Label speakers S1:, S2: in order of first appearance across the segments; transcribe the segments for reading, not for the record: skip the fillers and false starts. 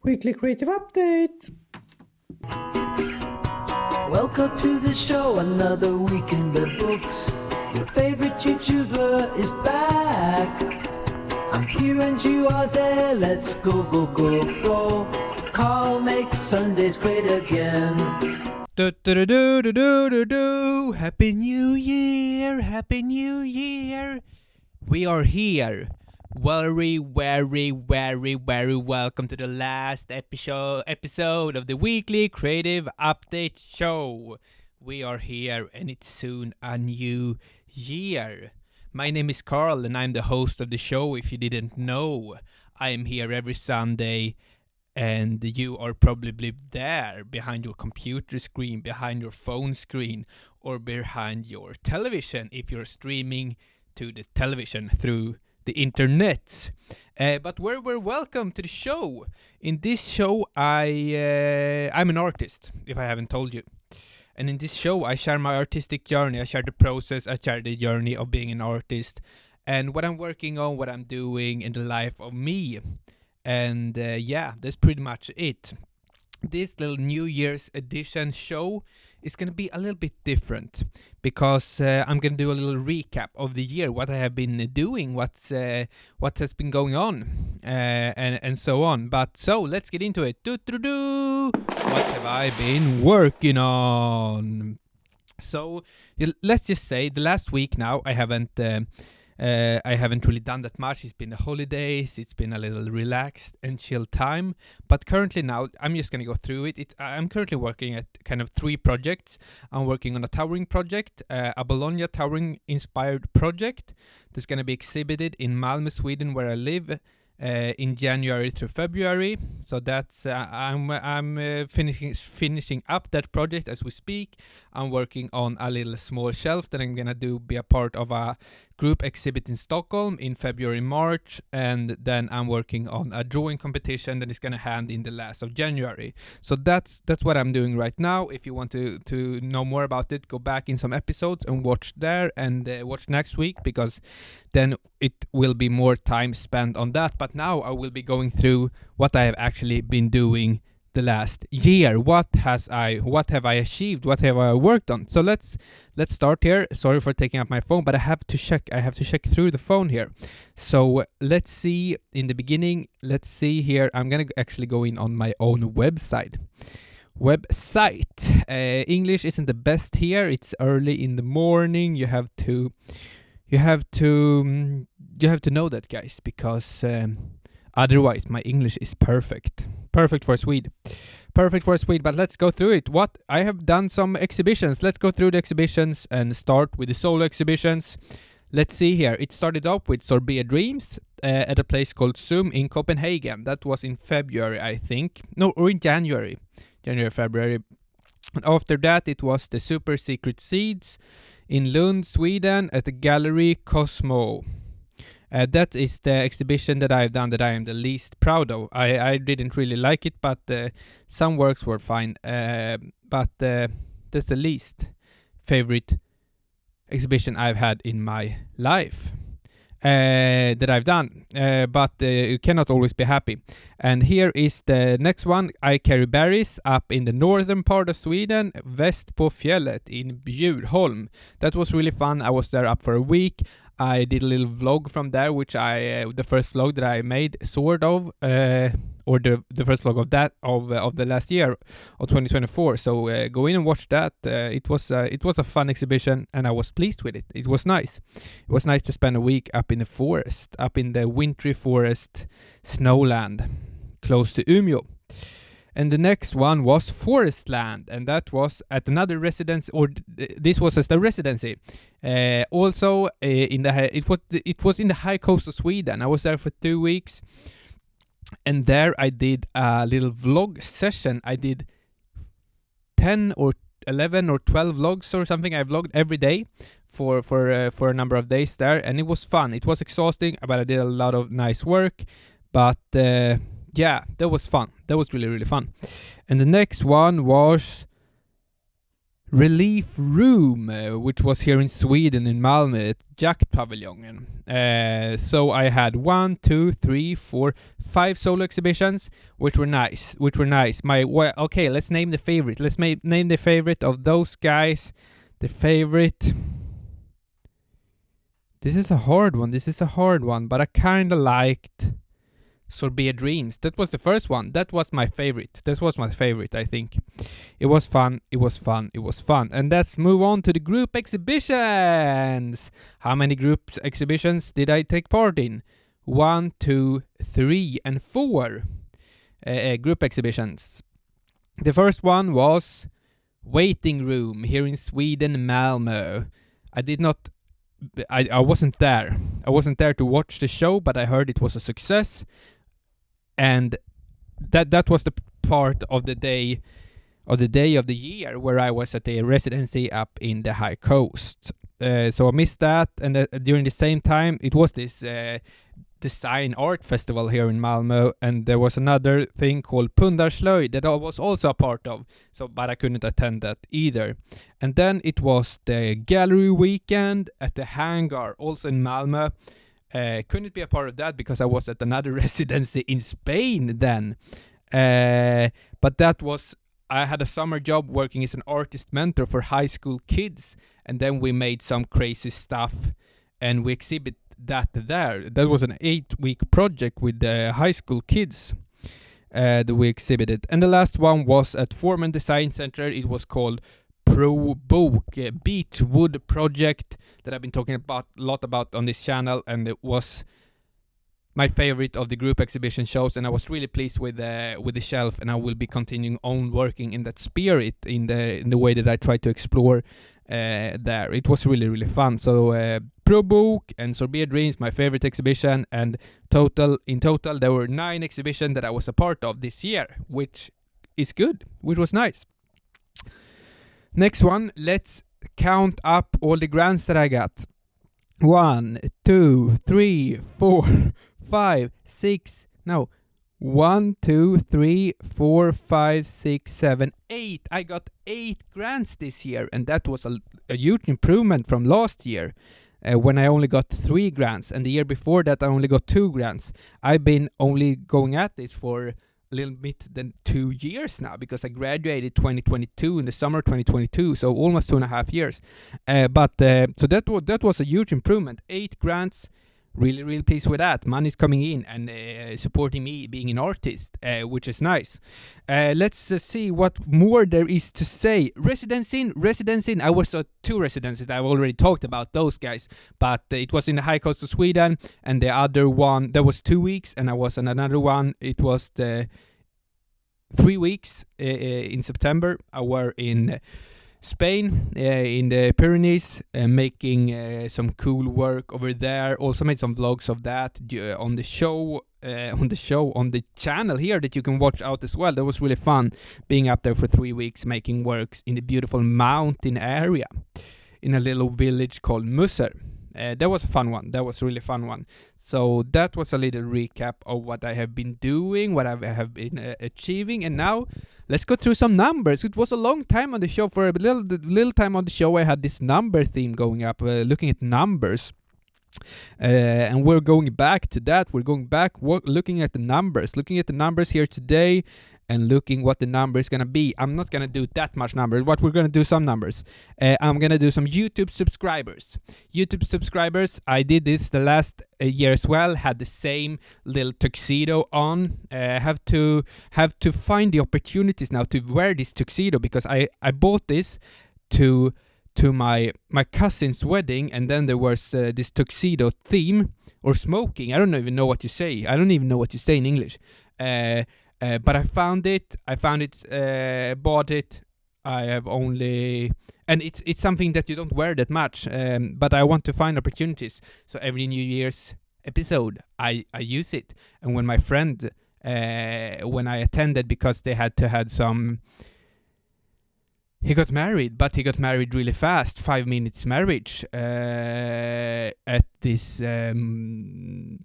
S1: Weekly Creative Update.
S2: Welcome to the show, another week in the books. Your favorite YouTuber is back. I'm here and you are there, let's go, go, go, go. Carl makes Sundays great again.
S3: Do. Happy New Year, Happy New Year. We are here. Very welcome to the last episode of the weekly creative update show. We are here and it's soon a new year. My name is Carl and I'm the host of the show. If you didn't know, I am here every Sunday and you are probably there behind your computer screen, behind your phone screen, or behind your television if you're streaming to the television through the internet. But we're welcome to the show. In this show, I'm an artist, if I haven't told you. And in this show, I share my artistic journey. I share the process. I share the journey of being an artist and what I'm working on, what I'm doing in the life of me. And that's pretty much it. This little New Year's edition show is going to be a little bit different because I'm going to do a little recap of the year, what I have been doing, what has been going on, and so on. But so let's get into it. What have I been working on? So let's just say the last week now I haven't really done that much. It's been the holidays, it's been a little relaxed and chill time. But currently now, I'm just going to go through it. I'm currently working at kind of 3 projects. I'm working on a towering project, a Bologna towering inspired project that's going to be exhibited in Malmö, Sweden, where I live. In January through February, so that's I'm finishing up that project as we speak. I'm working on a little small shelf that I'm gonna be a part of a group exhibit in Stockholm in February, March, and then I'm working on a drawing competition that is gonna hand in the last of January. So that's what I'm doing right now. If you want to know more about it, go back in some episodes and watch there and watch next week, because then it will be more time spent on that. But now I will be going through what I have actually been doing the last year. What have I achieved? What have I worked on? So let's start here. Sorry for taking up my phone, but I have to check through the phone here. So let's see in the beginning. Let's see here. I'm gonna actually go in on my own website. English isn't the best here. It's early in the morning. You have to know that, guys, because otherwise my English is perfect for a Swede. But let's go through it. What I have done, some exhibitions. Let's go through the exhibitions and start with the solo exhibitions. Let's see here. It started up with Sorbet Dreams at a place called Zoom in Copenhagen. That was in February, I think. No, or in January, February. And after that, it was the Super Secret Seeds in Lund, Sweden, at the Gallery Cosmo. That is the exhibition that I've done that I am the least proud of. I didn't really like it, but some works were fine. But that's the least favorite exhibition I've had in my life that I've done. But you cannot always be happy. And here is the next one. I carry berries up in the northern part of Sweden, Väst på fjället in Bjurholm. That was really fun. I was there up for a week. I did a little vlog from there, which the first vlog that I made, sort of, or the first vlog of the last year of 2024. So go in and watch that. It was a fun exhibition, and I was pleased with it. It was nice. It was nice to spend a week up in the forest, up in the wintry forest snowland, close to Umeå. And the next one was Forestland, and that was at another residence, or this was as the residency. Also, it was in the high coast of Sweden. I was there for 2 weeks, and there I did a little vlog session. I did 10 or 11 or 12 vlogs or something. I vlogged every day for a number of days there, and it was fun. It was exhausting, but I did a lot of nice work. But yeah, that was fun. That was really, really fun. And the next one was relief room, which was here in Sweden in Malmö at Jaktpaviljongen. So I had 1, 2, 3, 4, 5 solo exhibitions, which were nice. Okay, let's name the favorite. Let's name the favorite of those guys. The favorite. This is a hard one, but I kind of liked Sorbet Dreams. That was the first one. That was my favorite. I think. It was fun. And let's move on to the group exhibitions. How many group exhibitions did I take part in? 1, 2, 3, and 4 group exhibitions. The first one was Waiting Room here in Sweden, Malmö. I wasn't there. I wasn't there to watch the show, but I heard it was a success. And that was the part of the day of the year where I was at a residency up in the High Coast. So I missed that, and during the same time it was this design art festival here in Malmö, and there was another thing called Pundarslöjd that I was also a part of, but I couldn't attend that either. And then it was the gallery weekend at the Hangar, also in Malmö. Couldn't be a part of that because I was at another residency in Spain then. But that was, I had a summer job working as an artist mentor for high school kids, and then we made some crazy stuff and we exhibit that there. That was an 8-week project with the high school kids that we exhibited. And the last one was at Forman Design Center. It was called Pro Book Beach Wood Project that I've been talking a lot about on this channel, and it was my favorite of the group exhibition shows, and I was really pleased with the shelf, and I will be continuing on working in that spirit in the way that I try to explore there. It was really fun. So Pro Book and Sorbet Dreams, my favorite exhibition, and in total there were 9 exhibitions that I was a part of this year, which is good, which was nice. Next one, let's count up all the grants that I got. 1, 2, 3, 4, 5, 6, no, 1, 2, 3, 4, 5, 6, 7, 8. I got 8 grants this year, and that was a huge improvement from last year when I only got 3 grants, and the year before that I only got 2 grants. I've been only going at this for a little bit than 2 years now, because I graduated 2022 in the summer 2022, so almost 2.5 years. So that was a huge improvement. 8 grants. Really pleased with that. Money's coming in and supporting me being an artist, which is nice. Let's see what more there is to say. Residency. I was at 2 residencies. I've already talked about those guys, but it was in the high coast of Sweden, and the other one, there was 2 weeks, and I was on another one. It was the 3 weeks in September. I were in Spain, in the Pyrenees, making some cool work over there. Also made some vlogs of that on the channel here that you can watch out as well. That was really fun being up there for 3 weeks making works in the beautiful mountain area in a little village called Musser. That was a fun one. That was a really fun one. So that was a little recap of what I have been doing, what I have been achieving, and now let's go through some numbers. It was a long time on the show. For a little time on the show, I had this number theme going up, looking at numbers. And we're going back to that. We're going back, looking at the numbers here today, and looking what the number is going to be. I'm not going to do that much numbers, but we're going to do some numbers. I'm going to do some YouTube subscribers. I did this the last year as well, had the same little tuxedo on. Have to find the opportunities now to wear this tuxedo, because I bought this to my cousin's wedding, and then there was this tuxedo theme, or smoking. I don't even know what you say. I don't even know what you say in English. But I found it, bought it. I have only, and it's something that you don't wear that much, but I want to find opportunities. So every New Year's episode, I use it. And when my friend, when I attended, because they had to have some, he got married, but he got married really fast, 5 minutes marriage, at this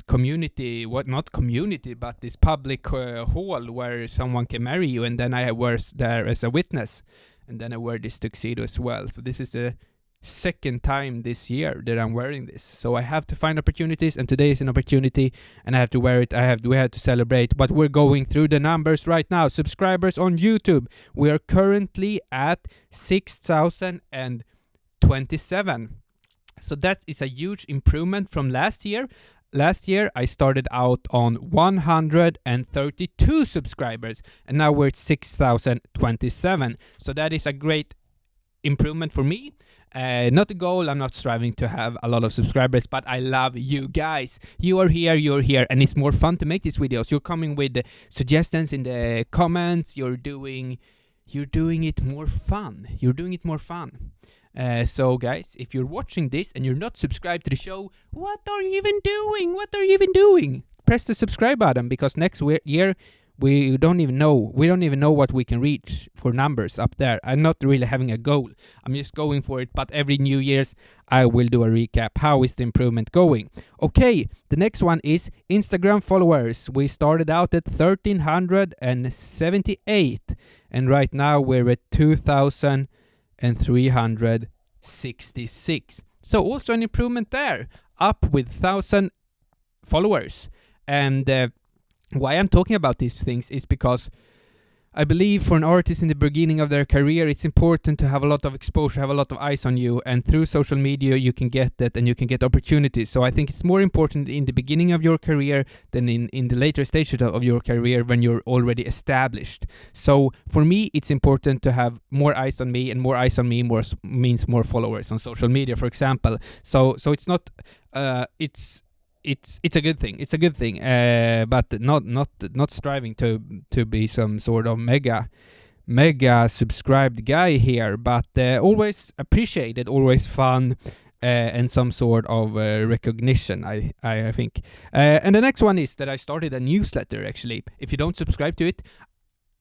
S3: community, not community, but this public hall where someone can marry you, and then I was there as a witness. and then I wear this tuxedo as well. So this is the second time this year that I'm wearing this. So I have to find opportunities, and today is an opportunity, and I have to wear it. We have to celebrate. But we're going through the numbers right now. Subscribers on YouTube, we are currently at 6,027. So that is a huge improvement from last year. Last year, I started out on 132 subscribers, and now we're at 6,027. So that is a great improvement for me. Not a goal. I'm not striving to have a lot of subscribers, but I love you guys. You're here, and it's more fun to make these videos. You're coming with suggestions in the comments. You're doing it more fun. So guys, if you're watching this and you're not subscribed to the show, what are you even doing? Press the subscribe button, because next year we don't even know what we can reach for numbers up there. I'm not really having a goal. I'm just going for it, but every New Year's I will do a recap. How is the improvement going? Okay, the next one is Instagram followers. We started out at 1,378, and right now we're at 2,366. So also an improvement there, up with 1,000 followers. And why I'm talking about these things is because I believe for an artist in the beginning of their career, it's important to have a lot of exposure, have a lot of eyes on you, and through social media you can get that, and you can get opportunities. So I think it's more important in the beginning of your career than in the later stages of your career when you're already established. So for me, it's important to have more eyes on me, and more eyes on me means more followers on social media, for example. So it's not it's a good thing. It's a good thing, but not striving to be some sort of mega subscribed guy here. But always appreciated, always fun, and some sort of recognition. I think. And the next one is that I started a newsletter. Actually, if you don't subscribe to it,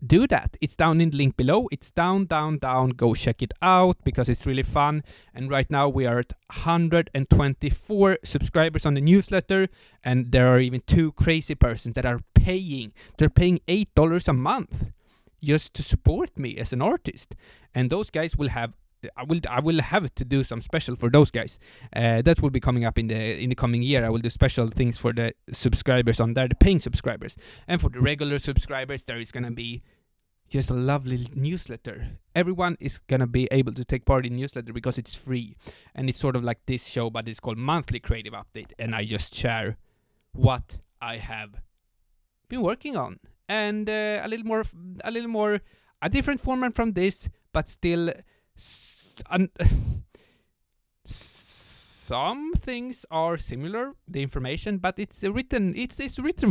S3: do that. It's down in the link below. It's down. Go check it out, because it's really fun. And right now we are at 124 subscribers on the newsletter, and there are even 2 crazy persons that are paying. They're paying $8 a month just to support me as an artist. And those guys will have I will have to do some special for those guys. That will be coming up in the coming year. I will do special things for the subscribers on there, the paying subscribers. And for the regular subscribers, there is gonna be just a lovely newsletter. Everyone is gonna be able to take part in the newsletter because it's free, and it's sort of like this show, but it's called Monthly Creative Update, and I just share what I have been working on, and a different format from this, but still some things are similar, the information, but it's written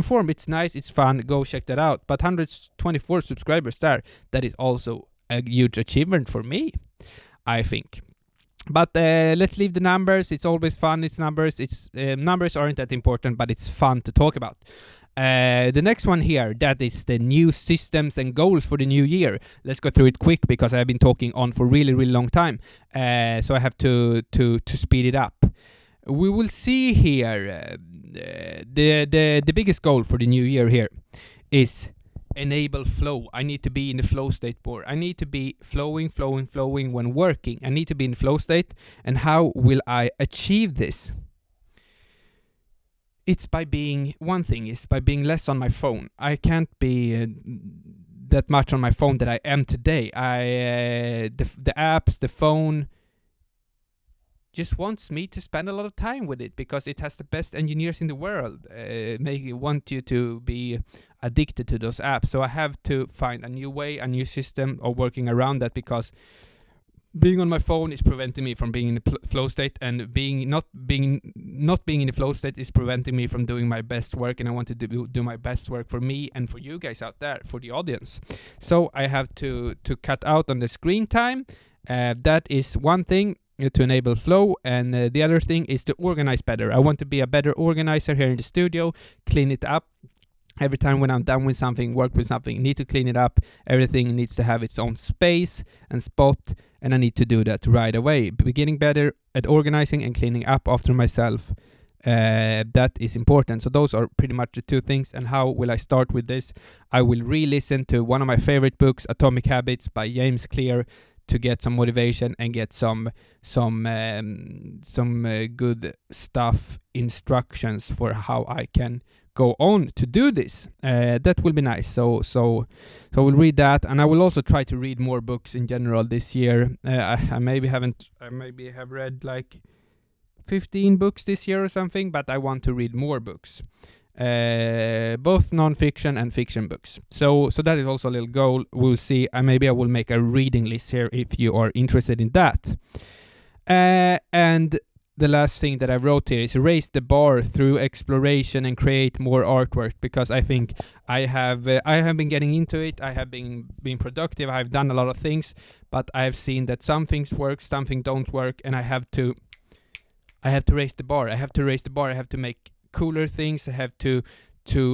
S3: form. It's nice, it's fun. Go check that out. But 124 subscribers there, that is also a huge achievement for me, I think. But let's leave the numbers. It's always fun. It's numbers. Numbers aren't that important, but it's fun to talk about. The next one here, that is the new systems and goals for the new year. Let's go through it quick, because I've been talking on for really long time, so I have to speed it up. We will see here the biggest goal for the new year here is enable flow. I need to be in the flow state more. I need to be flowing when working. I need to be in the flow state. And how will I achieve this? It's by being less on my phone. I can't be that much on my phone that I am today. The apps, the phone just wants me to spend a lot of time with it, because it has the best engineers in the world. Want you to be addicted to those apps. So I have to find a new way, a new system of working around that, because being on my phone is preventing me from being in the flow state, and not being in the flow state is preventing me from doing my best work. And I want to do my best work for me and for you guys out there, for the audience. So I have to cut out on the screen time. That is one thing, to enable flow, and the other thing is to organize better. I want to be a better organizer here in the studio, clean it up. Every time when I'm done with something, work with something, need to clean it up. Everything needs to have its own space and spot, and I need to do that right away. Beginning better at organizing and cleaning up after myself. That is important. So those are pretty much the 2 things. And how will I start with this? I will re-listen to one of my favorite books, Atomic Habits by James Clear, to get some motivation and get some good stuff, instructions for how I can go on to do this. That will be nice. So I will read that, and I will also try to read more books in general this year. I maybe have read like 15 books this year or something, but I want to read more books, both non-fiction and fiction books. So that is also a little goal. We'll see. Maybe I will make a reading list here if you are interested in that. And the last thing that I wrote here is raise the bar through exploration and create more artwork, because I think I have been getting into it. I have been productive. I've done a lot of things, but I have seen that some things work, some things don't work, and I have to raise the bar. I have to make cooler things. I have to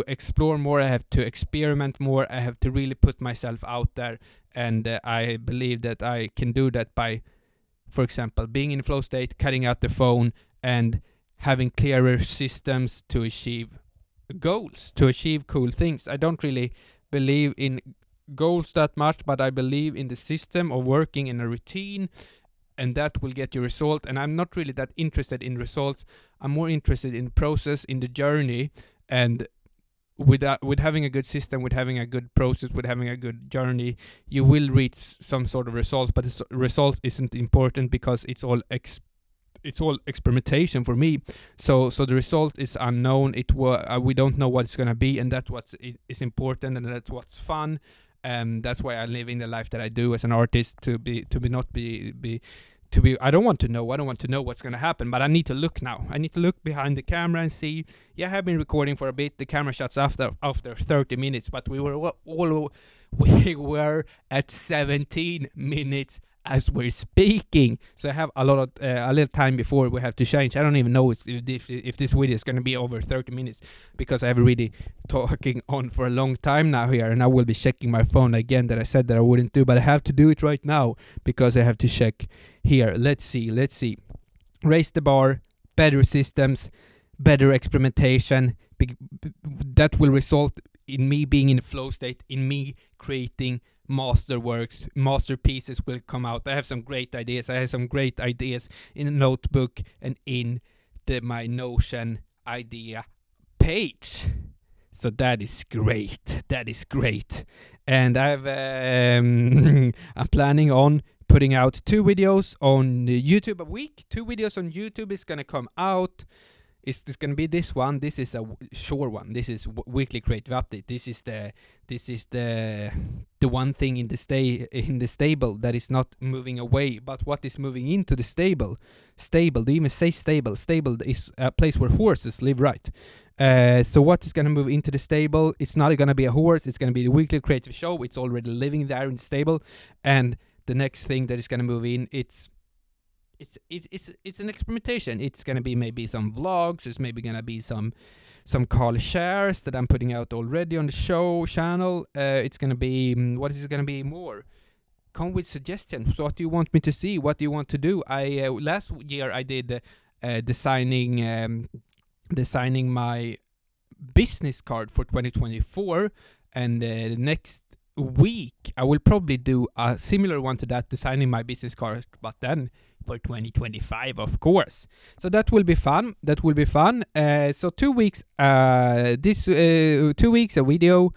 S3: explore more. I have to experiment more. I have to really put myself out there, and I believe that I can do that by, for example, being in flow state, cutting out the phone, and having clearer systems to achieve goals, to achieve cool things. I don't really believe in goals that much, but I believe in the system of working in a routine, and that will get you result. And I'm not really that interested in results. I'm more interested in the process, in the journey, and with having a good system, with having a good process, with having a good journey, you will reach some sort of results. But the results isn't important because it's all experimentation for me. So the result is unknown. We don't know what it's gonna be, and that's what is important, and that's what's fun. That's why I live in the life that I do as an artist. I don't want to know what's going to happen, but I need to look now. I need to look behind the camera and see. Yeah, I have been recording for a bit. The camera shuts after 30 minutes, but we were at 17 minutes as we're speaking. So I have a little time before we have to change. I don't even know if this video is going to be over 30 minutes, because I've really talking on for a long time now here, and I will be checking my phone again that I said that I wouldn't do, but I have to do it right now because I have to check here. Let's see. Raise the bar, better systems, better experimentation. That will result in me being in a flow state, in me creating masterpieces will come out. I have some great ideas. In a notebook and in my Notion idea page. So that is great. And I'm planning on putting out 2 videos on YouTube a week. 2 videos on YouTube is gonna come out. Is this gonna be this one? This is a short one. This is weekly creative update. This is the one thing in the stable that is not moving away, but what is moving into the stable? Stable. Do you even say stable? Stable is a place where horses live, right? So what is gonna move into the stable? It's not gonna be a horse. It's gonna be the weekly creative show. It's already living there in the stable, and the next thing that is gonna move in, it's an experimentation. It's gonna be maybe some vlogs. It's maybe gonna be some call shares that I'm putting out already on the show channel. It's gonna be what is it gonna be more? Come with suggestions. So what do you want me to see? What do you want to do? I last year I did designing my business card for 2024, and the next week I will probably do a similar one to that, designing my business card, but then for 2025, of course. So that will be fun. So 2 weeks, 2 weeks a video,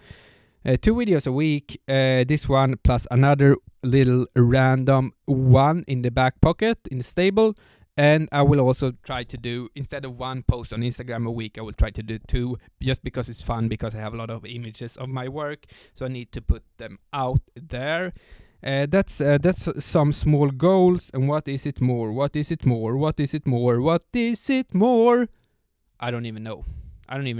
S3: 2 videos a week, this one plus another little random one in the back pocket in the stable. And I will also try to do, instead of 1 post on Instagram a week, I will try to do 2, just because it's fun, because I have a lot of images of my work, so I need to put them out there. That's some small goals. And what is it more? I don't even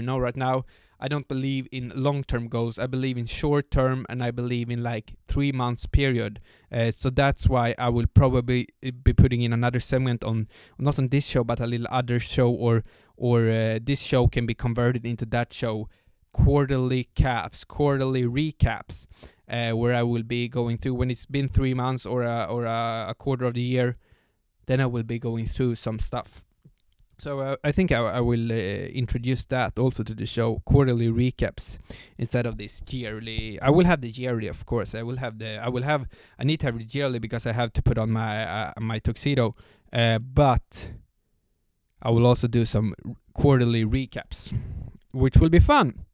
S3: know right now. I don't believe in long-term goals. I believe in short-term, and I believe in like 3 months period. So that's why I will probably be putting in another segment on, not on this show, but a little other show, or this show can be converted into that show. Quarterly recaps, where I will be going through, when it's been 3 months or a quarter of the year, then I will be going through some stuff. So I think I will introduce that also to the show, quarterly recaps instead of this yearly. I will have the yearly, of course. I need to have the yearly because I have to put on my tuxedo. But I will also do some quarterly recaps, which will be fun.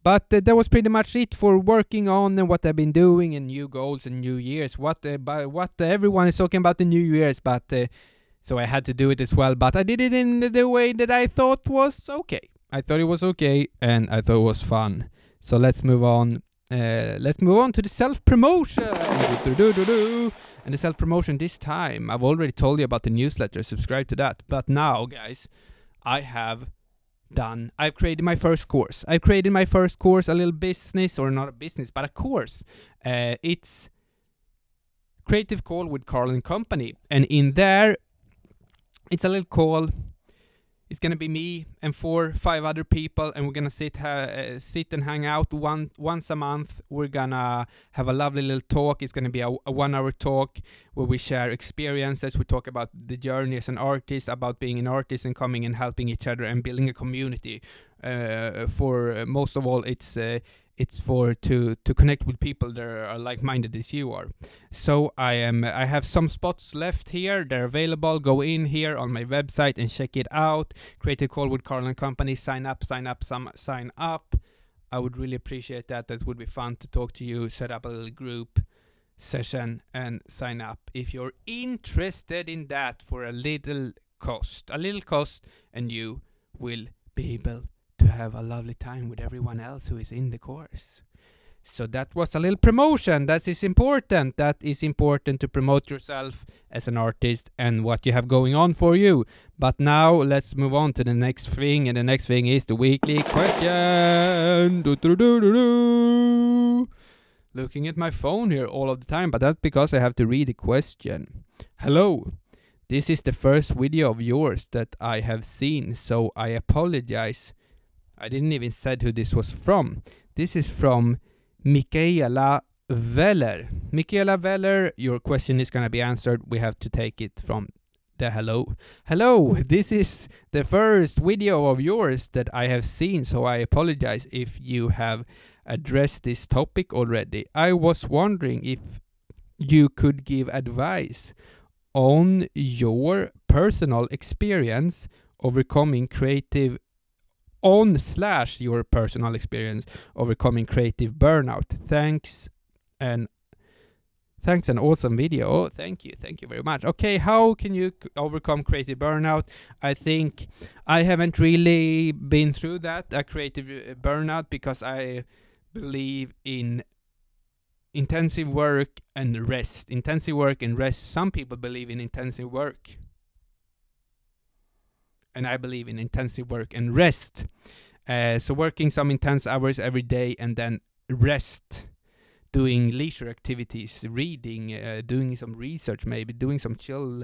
S3: But that was pretty much it for working on and what I've been doing and new goals and New Year's. What everyone is talking about the New Year's, but so I had to do it as well. But I did it in the way that I thought was okay. I thought it was okay, and I thought it was fun. So let's move on. Let's move on to the self-promotion. And the self-promotion this time, I've already told you about the newsletter. Subscribe to that. But now, guys, I've created my first course. I've created my first course, a little business, or not a business, but a course. It's Creative Call with Carl and Company. And in there, it's a little call. It's gonna be me and 4-5 other people, and we're gonna sit and hang out once a month. We're gonna have a lovely little talk. It's gonna be a 1-hour talk where we share experiences. We talk about the journey as an artist, about being an artist, and coming and helping each other and building a community. For most of all, it's for to connect with people that are like-minded as you are. So I have some spots left here. They're available. Go in here on my website and check it out. Create a call with Carl and Company. Sign up. I would really appreciate that. That would be fun to talk to you, set up a little group session and sign up if you're interested in that for a little cost, and you will be able to have a lovely time with everyone else who is in the course. So that was a little promotion. That is important. That is important to promote yourself as an artist and what you have going on for you. But now let's move on to the next thing, and the next thing is the weekly question. Looking at my phone here all of the time, but that's because I have to read the question. Hello. This is the first video of yours that I have seen, so I apologize. I didn't even said who this was from. This is from Michaela Weller. Michaela Weller, your question is going to be answered. We have to take it from the hello. Hello, this is the first video of yours that I have seen, so I apologize if you have addressed this topic already. I was wondering if you could give advice on your personal experience overcoming creative your personal experience overcoming creative burnout. Thanks, an awesome video. Oh, thank you very much. Okay, how can you overcome creative burnout? I think I haven't really been through that, a creative burnout, because I believe in intensive work and rest. Some people believe in intensive work, and I believe in intensive work and rest. So working some intense hours every day and then rest, doing leisure activities, reading, doing some research, maybe doing some chill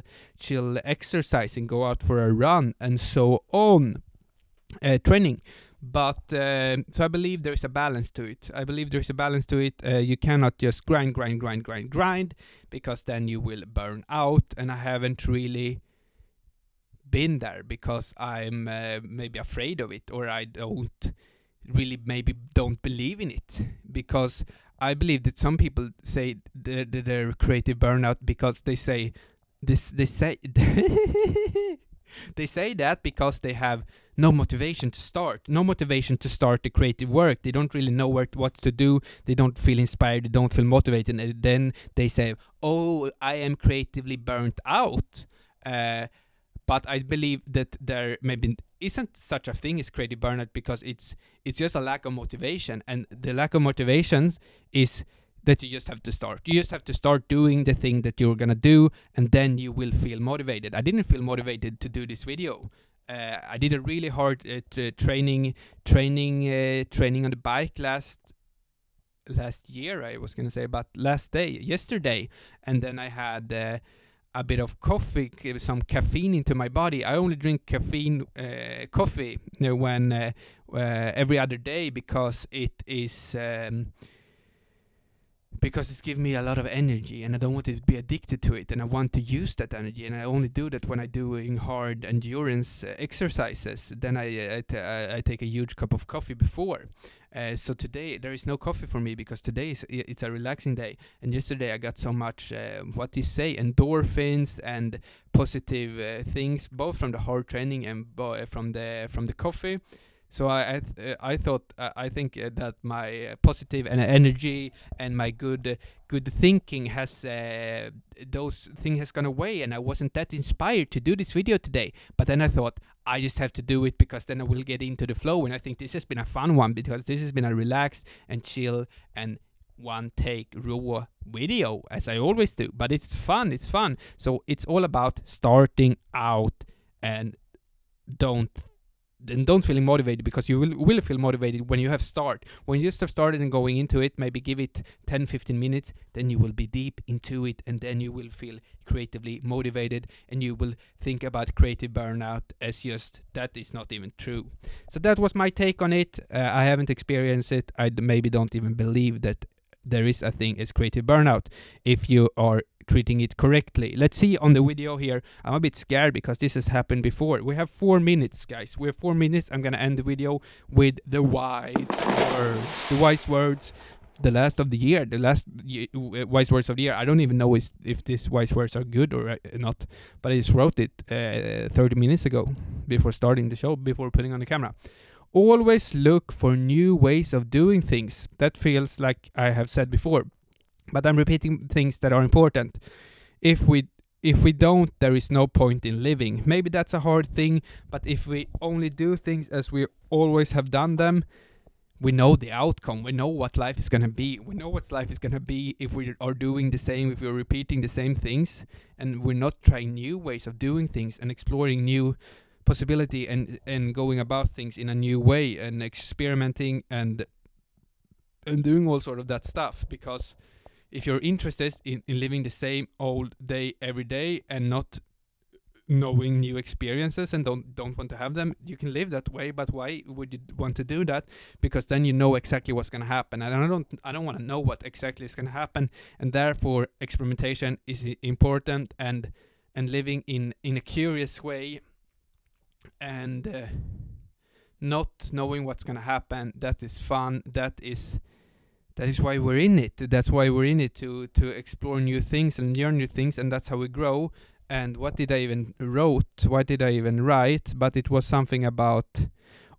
S3: exercising, go out for a run, and so on. Training. But so I believe there is a balance to it. You cannot just grind, because then you will burn out. And I haven't really been there because I'm maybe afraid of it, or I don't believe in it, because I believe that some people say they're creative burnout because they say they say that because they have no motivation to start the creative work. They don't really know what to do. They don't feel inspired. They don't feel motivated. And then they say, oh, I am creatively burnt out. But I believe that there maybe isn't such a thing as creative burnout, because it's just a lack of motivation. And the lack of motivations is that you just have to start. You just have to start doing the thing that you're gonna do, and then you will feel motivated. I didn't feel motivated to do this video. I did a really hard training on the bike last year, I was gonna say, but yesterday, and then I had a bit of coffee, some caffeine into my body. I only drink coffee when every other day, because it is because it's given me a lot of energy, and I don't want to be addicted to it, and I want to use that energy, and I only do that when I'm doing hard endurance exercises. Then I take a huge cup of coffee before. So today there is no coffee for me because today it's a relaxing day, and yesterday I got so much what do you say, endorphins and positive things, both from the hard training and from the coffee. So I thought I think that my positive and energy and my good thinking has those things has gone away, and I wasn't that inspired to do this video today. But then I thought I just have to do it because then I will get into the flow, and I think this has been a fun one because this has been a relaxed and chill and one take raw video as I always do. But it's fun. So it's all about starting out and don't feeling motivated, because you will feel motivated when you have start. When you just have started and going into it, maybe give it 10-15 minutes, then you will be deep into it, and then you will feel creatively motivated, and you will think about creative burnout as just that is not even true. So that was my take on it. I haven't experienced it. I maybe don't even believe that there is a thing as creative burnout if you are treating it correctly. Let's see on the video here. I'm a bit scared because this has happened before. We have 4 minutes, guys. We have 4 minutes. I'm gonna end the video with the wise words. The last of the year, wise words of the year. I don't even know if these wise words are good or not, but I just wrote it 30 minutes ago before starting the show, before putting on the camera. Always look for new ways of doing things. That feels like I have said before, but I'm repeating things that are important. If we don't, there is no point in living. Maybe that's a hard thing, but if we only do things as we always have done them, we know the outcome. We know what life is going to be. We know what life is going to be if we are doing the same, if we're repeating the same things, and we're not trying new ways of doing things and exploring new possibility and going about things in a new way and experimenting and doing all sort of that stuff. Because if you're interested in living the same old day every day and not knowing new experiences and don't want to have them, you can live that way. But why would you want to do that? Because then you know exactly what's going to happen, and I don't want to know what exactly is going to happen, and therefore experimentation is important, and living in a curious way and not knowing what's going to happen, that is fun. That is why we're in it. That's why we're in it, to explore new things and learn new things, and that's how we grow. And what did I even write? But it was something about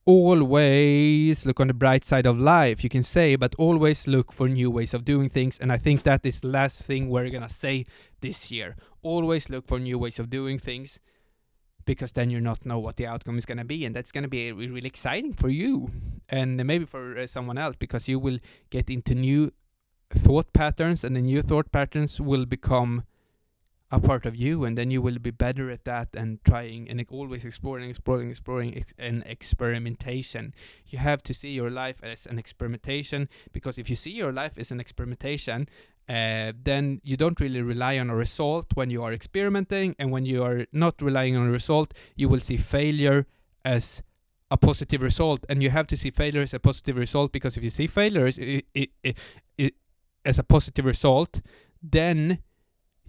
S3: always look on the bright side of life, you can say, but always look for new ways of doing things. And I think that is the last thing we're gonna say this year. Always look for new ways of doing things, because then you not know what the outcome is going to be, and that's going to be really exciting for you and maybe for someone else, because you will get into new thought patterns, and the new thought patterns will become a part of you, and then you will be better at that and trying and always exploring and experimentation. You have to see your life as an experimentation, because if you see your life as an experimentation, then you don't really rely on a result when you are experimenting, and when you are not relying on a result, you will see failure as a positive result. And you have to see failure as a positive result, because if you see failure as a positive result, then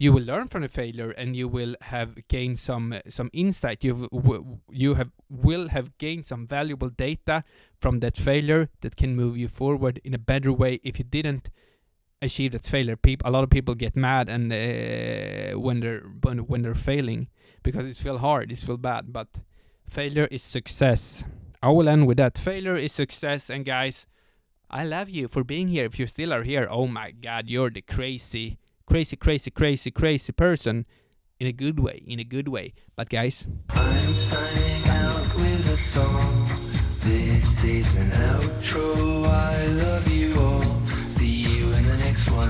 S3: you will learn from the failure, and you will have gained some insight. You will have gained some valuable data from that failure that can move you forward in a better way. If you didn't achieve that failure, a lot of people get mad and when they're failing, because it feels hard, it feels bad. But failure is success. I will end with that. Failure is success. And guys, I love you for being here. If you still are here, oh my God, you're the crazy person in a good way. But guys,
S2: I'm signing out with a song. This is an outro. I love you all. See you in the next one.